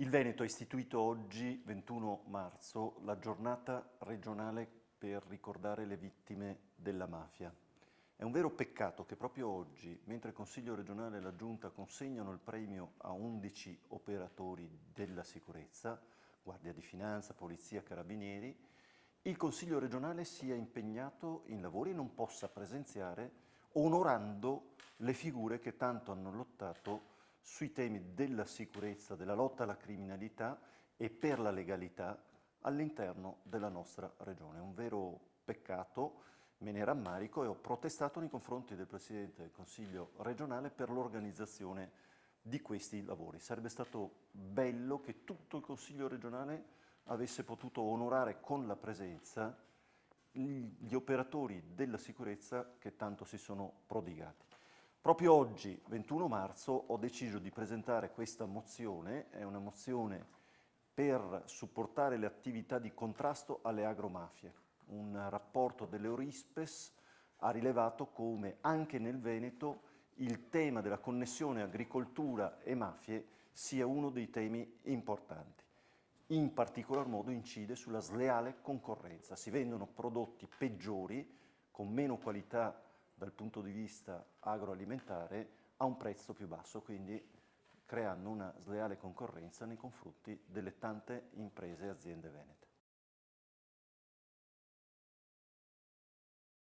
Il Veneto ha istituito oggi, 21 marzo, la giornata regionale per ricordare le vittime della mafia. È un vero peccato che proprio oggi, mentre il Consiglio regionale e la Giunta consegnano il premio a 11 operatori della sicurezza, Guardia di Finanza, Polizia, Carabinieri, il Consiglio regionale sia impegnato in lavori e non possa presenziare, onorando le figure che tanto hanno lottato sui temi della sicurezza, della lotta alla criminalità e per la legalità all'interno della nostra regione. È un vero peccato, me ne rammarico e ho protestato nei confronti del Presidente del Consiglio regionale per l'organizzazione di questi lavori. Sarebbe stato bello che tutto il Consiglio regionale avesse potuto onorare con la presenza gli operatori della sicurezza che tanto si sono prodigati. Proprio oggi, 21 marzo, ho deciso di presentare questa mozione, è una mozione per supportare le attività di contrasto alle agromafie. Un rapporto dell'Eurispes ha rilevato come anche nel Veneto il tema della connessione agricoltura e mafie sia uno dei temi importanti. In particolar modo incide sulla sleale concorrenza. Si vendono prodotti peggiori, con meno qualità dal punto di vista agroalimentare, a un prezzo più basso, quindi creando una sleale concorrenza nei confronti delle tante imprese e aziende venete.